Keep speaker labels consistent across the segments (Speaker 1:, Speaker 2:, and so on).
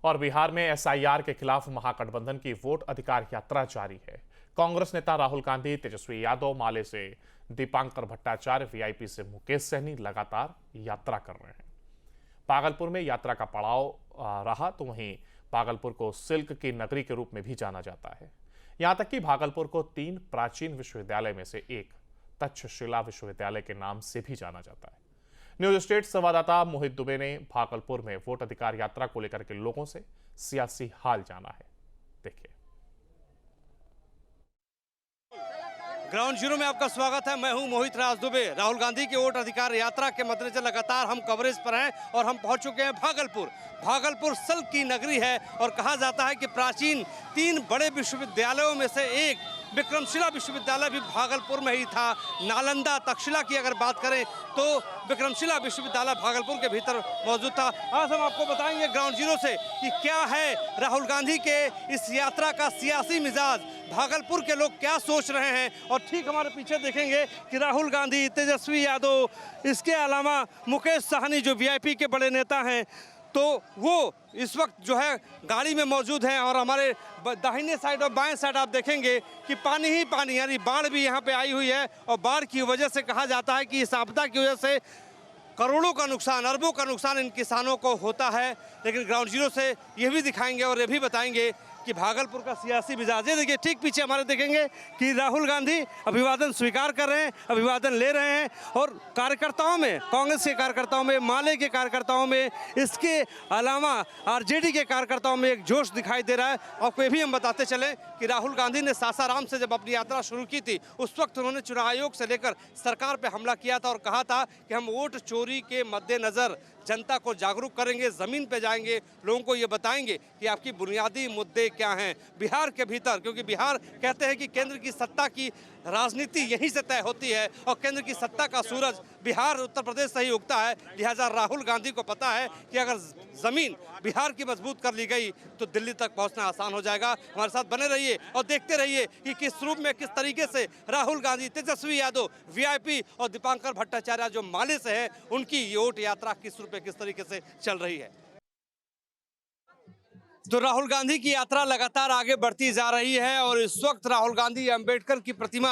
Speaker 1: और बिहार में एसआईआर के खिलाफ महागठबंधन की वोट अधिकार यात्रा जारी है। कांग्रेस नेता राहुल गांधी, तेजस्वी यादव, माले से दीपांकर भट्टाचार्य, वीआईपी से मुकेश सहनी लगातार यात्रा कर रहे हैं। भागलपुर में यात्रा का पड़ाव रहा तो वहीं भागलपुर को सिल्क की नगरी के रूप में भी जाना जाता है। यहां तक कि भागलपुर को 3 प्राचीन विश्वविद्यालय में से एक तक्षशिला विश्वविद्यालय के नाम से भी जाना जाता है। न्यूज स्टेट संवाददाता मोहित दुबे ने भागलपुर में वोट अधिकार यात्रा को लेकर के लोगों से सियासी हाल जाना है। देखिए।
Speaker 2: ग्राउंड जीरो में आपका स्वागत है। मैं हूं मोहित राज दुबे। राहुल गांधी की वोट अधिकार यात्रा के मद्देनजर लगातार हम कवरेज पर हैं और हम पहुंच चुके हैं भागलपुर। भागलपुर सिल्क की नगरी है और कहा जाता है कि प्राचीन 3 बड़े विश्वविद्यालयों में से एक विक्रमशिला विश्वविद्यालय भी भागलपुर में ही था। नालंदा, तक्षशिला की अगर बात करें तो विक्रमशिला विश्वविद्यालय भागलपुर के भीतर मौजूद था। आज हम आपको बताएंगे ग्राउंड जीरो से कि क्या है राहुल गांधी के इस यात्रा का सियासी मिजाज, भागलपुर के लोग क्या सोच रहे हैं। और ठीक हमारे पीछे देखेंगे कि राहुल गांधी, तेजस्वी यादव, इसके अलावा मुकेश सहनी जो वीआईपी के बड़े नेता हैं, तो वो इस वक्त जो है गाड़ी में मौजूद हैं। और हमारे दाहिने साइड और बाएं साइड आप देखेंगे कि पानी ही पानी, यानी बाढ़ भी यहाँ पे आई हुई है। और बाढ़ की वजह से कहा जाता है कि इस आपदा की वजह से करोड़ों का नुकसान, अरबों का नुकसान इन किसानों को होता है। लेकिन ग्राउंड जीरो से ये भी दिखाएंगे और ये भी बताएंगे कि भागलपुर का सियासी मिजाज। ये देखिए, ठीक पीछे हमारे देखेंगे कि राहुल गांधी अभिवादन स्वीकार कर रहे हैं, अभिवादन ले रहे हैं। और कार्यकर्ताओं में, कांग्रेस के कार्यकर्ताओं में, माले के कार्यकर्ताओं में, इसके अलावा आरजेडी के कार्यकर्ताओं में एक जोश दिखाई दे रहा है। आपको ये भी हम बताते चले कि राहुल गांधी ने सासाराम से जब अपनी यात्रा शुरू की थी, उस वक्त उन्होंने चुनाव आयोग से लेकर सरकार पर हमला किया था और कहा था कि हम वोट चोरी के मद्देनजर जनता को जागरूक करेंगे, ज़मीन पे जाएंगे, लोगों को ये बताएंगे कि आपकी बुनियादी मुद्दे क्या हैं बिहार के भीतर। क्योंकि बिहार कहते हैं कि केंद्र की सत्ता की राजनीति यहीं से तय होती है और केंद्र की सत्ता का सूरज बिहार, उत्तर प्रदेश से ही उगता है। लिहाजा राहुल गांधी को पता है कि अगर ज़मीन बिहार की मजबूत कर ली गई तो दिल्ली तक पहुंचना आसान हो जाएगा। हमारे साथ बने रहिए और देखते रहिए कि किस रूप में, किस तरीके से राहुल गांधी, तेजस्वी यादव, वीआईपी और दीपांकर भट्टाचार्य जो माले से है, उनकी वोट यात्रा किस रूप में, किस तरीके से चल रही है। तो राहुल गांधी की यात्रा लगातार आगे बढ़ती जा रही है और इस वक्त राहुल गांधी अंबेडकर की प्रतिमा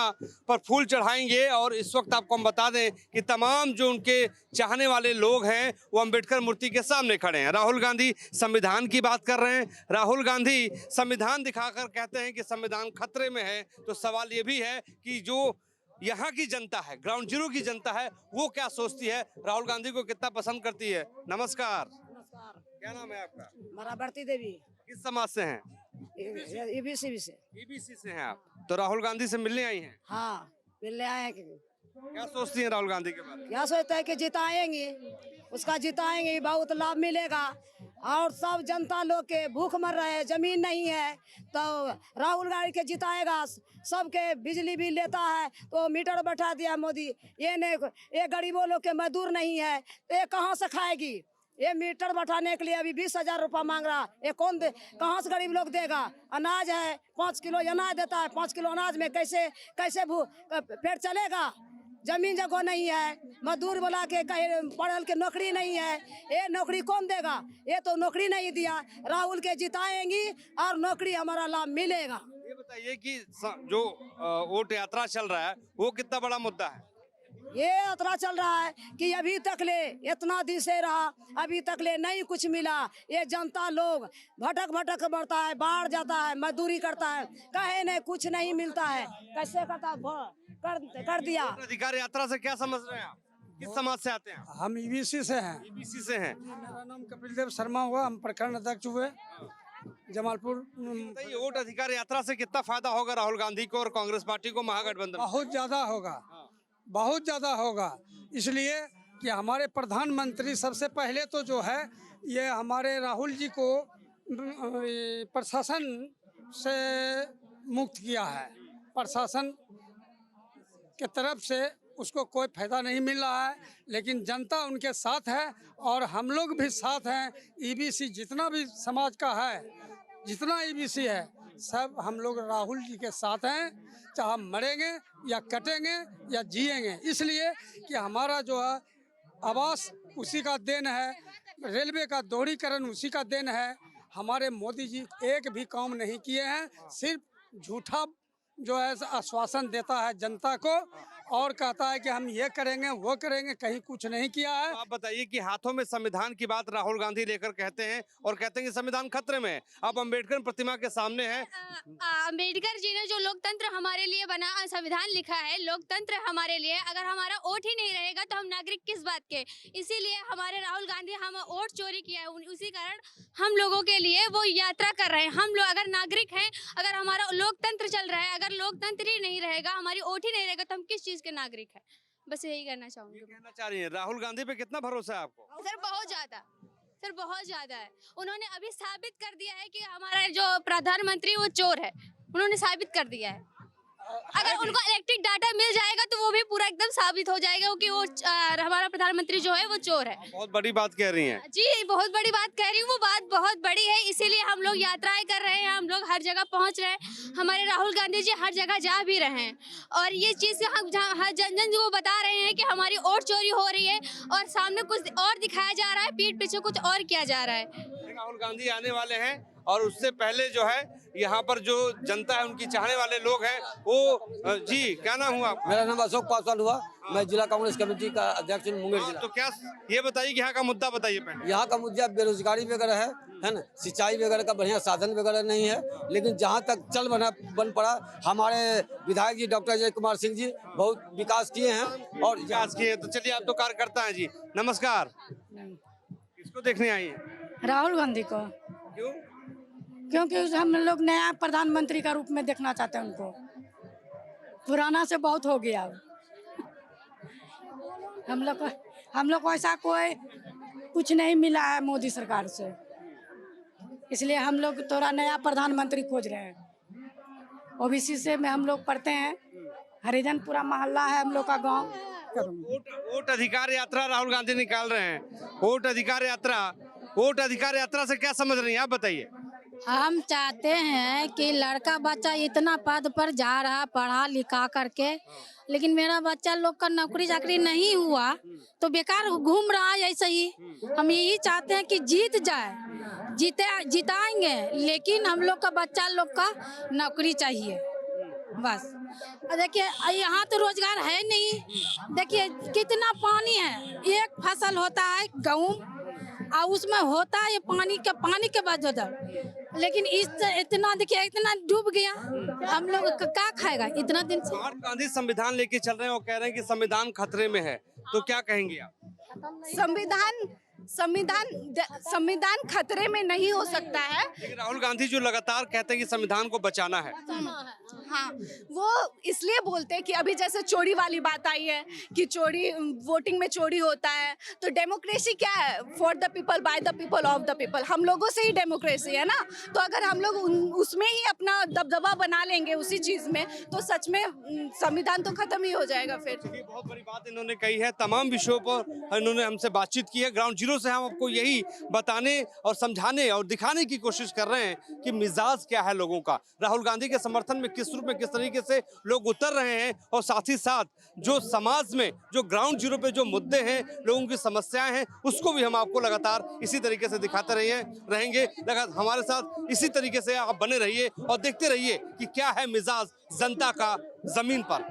Speaker 2: पर फूल चढ़ाएंगे। और इस वक्त आपको हम बता दें कि तमाम जो उनके चाहने वाले लोग हैं वो अंबेडकर मूर्ति के सामने खड़े हैं। राहुल गांधी संविधान की बात कर रहे हैं। राहुल गांधी संविधान दिखाकर कहते हैं कि संविधान खतरे में है। तो सवाल ये भी है कि जो यहाँ की जनता है, ग्राउंड जीरो की जनता है, वो क्या सोचती है, राहुल गांधी को कितना पसंद करती है। नमस्कार, क्या नाम है आपका?
Speaker 3: बराबरती देवी।
Speaker 2: किस समाज से हैं?
Speaker 3: ईबीसी से।
Speaker 2: ईबीसी से हैं आप। तो राहुल गांधी से मिलने आई हैं?
Speaker 3: हाँ, मिलने आए हैं।
Speaker 2: क्या सोचती हैं राहुल गांधी के बारे में?
Speaker 3: क्या सोचता है कि जिताएंगे, उसका जिताएंगे, बहुत लाभ मिलेगा। और सब जनता लोग के भूख मर रहे हैं, जमीन नहीं है, तो राहुल गांधी के जिताएगा। सबके बिजली बिल लेता है तो मीटर बैठा दिया मोदी। ये गरीबों लोग के मजदूर नहीं है तो ये कहाँ से खाएगी? ये मीटर बैठाने के लिए अभी 20,000 रुपया मांग रहा। ये कौन दे? कहाँ से गरीब लोग देगा? अनाज है, 5 किलो अनाज देता है। 5 किलो अनाज में कैसे पेट चलेगा? जमीन जगह नहीं है, मजदूर बोला के कहीं पढ़ल के नौकरी नहीं है। ये नौकरी कौन देगा? ये तो नौकरी नहीं दिया। राहुल के जिताएंगी और नौकरी हमारा लाभ मिलेगा।
Speaker 2: ये बताइए कि जो वोट यात्रा चल रहा है वो कितना बड़ा मुद्दा है?
Speaker 3: ये यात्रा चल रहा है कि अभी तक ले इतना दिन से रहा, अभी तक ले नहीं कुछ मिला। ये जनता लोग भटक बढ़ता है, बाढ़ जाता है, मजदूरी करता है, कहे नहीं कुछ नहीं मिलता है। कैसे करता कर दिया।
Speaker 2: अधिकार यात्रा से क्या समझ रहे हैं आप? किस समाज से आते हैं?
Speaker 4: हम ईबीसी से हैं।
Speaker 2: ईबीसी से हैं।
Speaker 4: मेरा नाम कपिल देव शर्मा हुआ, हम प्रखंड अध्यक्ष हुए जमालपुर।
Speaker 2: ये वोट अधिकार यात्रा से कितना फायदा होगा राहुल गांधी को और कांग्रेस पार्टी को, महागठबंधन?
Speaker 4: बहुत ज्यादा होगा, बहुत ज्यादा होगा। इसलिए कि हमारे प्रधानमंत्री सबसे पहले तो जो है ये हमारे राहुल जी को प्रशासन से मुक्त किया है। प्रशासन के तरफ से उसको कोई फायदा नहीं मिल रहा है, लेकिन जनता उनके साथ है और हम लोग भी साथ हैं। ईबीसी जितना भी समाज का है, जितना ईबीसी है, सब हम लोग राहुल जी के साथ हैं। चाहे मरेंगे या कटेंगे या जिएंगे, इसलिए कि हमारा जो है आवास उसी का देन है, रेलवे का दोहरीकरण उसी का देन है, हमारे मोदी जी एक भी काम नहीं किए हैं, सिर्फ झूठा जो है आश्वासन देता है जनता को और कहता है कि हम ये करेंगे वो करेंगे, कहीं कुछ नहीं किया है।
Speaker 2: तो आप बताइए कि हाथों में संविधान की बात राहुल गांधी लेकर कहते हैं और कहते हैं कि संविधान खतरे में है। आप अंबेडकर प्रतिमा के सामने हैं।
Speaker 5: अंबेडकर जी ने जो लोकतंत्र हमारे लिए बना संविधान लिखा है, लोकतंत्र हमारे लिए, अगर हमारा वोट ही नहीं रहेगा तो हम नागरिक किस बात के। इसीलिए हमारे राहुल गांधी हम वोट चोरी किया है, उसी कारण हम लोगों के लिए वो यात्रा कर रहे हैं। हम लोग अगर नागरिक हैं, अगर हमारा लोकतंत्र चल रहा है, अगर लोकतंत्र ही नहीं रहेगा, हमारी वोट ही नहीं रहेगा तो हम किस चीज के नागरिक है। बस यही कहना चाहूंगी।
Speaker 2: कहना चाह रही है राहुल गांधी पे कितना भरोसा है आपको?
Speaker 5: सर बहुत ज्यादा, सर बहुत ज्यादा है। उन्होंने अभी साबित कर दिया है कि हमारा जो प्रधानमंत्री वो चोर है, उन्होंने साबित कर दिया है। अगर उनको इलेक्ट्रिक डाटा मिल जाएगा तो वो भी पूरा एकदम साबित हो जाएगा कि वो हमारा प्रधानमंत्री जो है वो चोर है।
Speaker 2: बहुत बड़ी बात कह रही हैं।
Speaker 5: जी बहुत बड़ी बात कह रही हूँ, वो बात बहुत बड़ी है, इसीलिए हम लोग यात्राएं कर रहे हैं, हम लोग हर जगह पहुंच रहे हैं। हमारे राहुल गांधी जी हर जगह जा भी रहे हैं और ये चीज़ हम हर जन जन को बता रहे हैं कि हमारी वोट चोरी हो रही है और सामने कुछ और दिखाया जा रहा है, पीठ पीछे कुछ और किया जा रहा है।
Speaker 2: राहुल गांधी आने वाले हैं और उससे पहले जो है यहाँ पर जो जनता है, उनकी चाहने वाले लोग हैं वो जी क्या नाम हुआ आपका?
Speaker 6: मेरा नाम अशोक पासवान हुआ। मैं जिला कांग्रेस कमेटी का अध्यक्ष हूँ, मुंगेर जिला।
Speaker 2: तो क्या ये बताइए कि यहाँ का मुद्दा बताइए पहले।
Speaker 6: यहाँ का मुद्दा बेरोजगारी वगैरह है ना, सिंचाई वगैरह का बढ़िया साधन वगैरह नहीं है। लेकिन जहाँ तक चल बन पड़ा, हमारे विधायक जी डॉक्टर अजय कुमार सिंह जी बहुत विकास किए हैं और
Speaker 2: विकास किए। तो चलिए, आप तो कार्यकर्ता हैं जी। नमस्कार। किसको देखने आई हैं?
Speaker 7: राहुल गांधी को।
Speaker 2: क्यों?
Speaker 7: क्योंकि हम लोग नया प्रधानमंत्री का रूप में देखना चाहते हैं उनको, पुराना से बहुत हो गया। हम लोग को ऐसा कोई कुछ नहीं मिला है मोदी सरकार से, इसलिए हम लोग थोड़ा नया प्रधानमंत्री खोज रहे हैं। ओबीसी से में हम लोग पढ़ते हैं, हरिजन पूरा मोहल्ला है हम लोग का गांव।
Speaker 2: वोट अधिकार यात्रा राहुल गांधी निकाल रहे हैं। वोट अधिकार यात्रा से क्या समझ रही हैं आप, बताइए।
Speaker 7: हम चाहते हैं कि लड़का बच्चा इतना पद पर जा रहा पढ़ा लिखा करके, लेकिन मेरा बच्चा लोग का नौकरी चाकरी नहीं हुआ तो बेकार घूम रहा है ऐसे ही। हम यही चाहते हैं कि जीत जाए, जिताएंगे, लेकिन हम लोग का बच्चा लोग का नौकरी चाहिए बस। देखिए यहाँ तो रोजगार है नहीं, देखिए कितना पानी है, एक फसल होता है गेहूँ और उसमें होता है पानी के बाद होता है, लेकिन इतना देखिए इतना डूब गया, हम लोग क्या खाएगा इतना दिन से।
Speaker 2: महात्मा गांधी संविधान लेके चल रहे हैं और कह रहे हैं कि संविधान खतरे में है, तो क्या कहेंगे आप?
Speaker 8: संविधान खतरे में नहीं हो सकता है।
Speaker 2: लेकिन राहुल गांधी जो लगातार कहते हैं कि संविधान को बचाना है।
Speaker 8: हाँ, वो इसलिए बोलते हैं कि अभी जैसे चोरी वाली बात आई है कि वोटिंग में चोरी होता है, तो डेमोक्रेसी क्या है? For the people, by the people, of the people. हम लोगों से ही डेमोक्रेसी है ना। तो अगर हम लोग उसमें ही अपना दबदबा बना लेंगे उसी चीज में, तो सच में संविधान तो खत्म ही हो जाएगा फिर।
Speaker 2: बहुत बड़ी बात इन्होंने कही है, तमाम विषयों पर इन्होंने हमसे बातचीत की है। ग्राउंड जीरो से हम आपको यही बताने और समझाने और दिखाने की कोशिश कर रहे हैं कि मिजाज क्या है लोगों का, राहुल गांधी के समर्थन में किस रूप में किस तरीके से लोग उतर रहे हैं, और साथ ही साथ जो समाज में जो ग्राउंड जीरो पे जो मुद्दे हैं, लोगों की समस्याएं हैं, उसको भी हम आपको लगातार इसी तरीके से दिखाते रहेंगे। लगातार हमारे साथ इसी तरीके से आप बने रहिए और देखते रहिए कि क्या है मिजाज जनता का जमीन पर।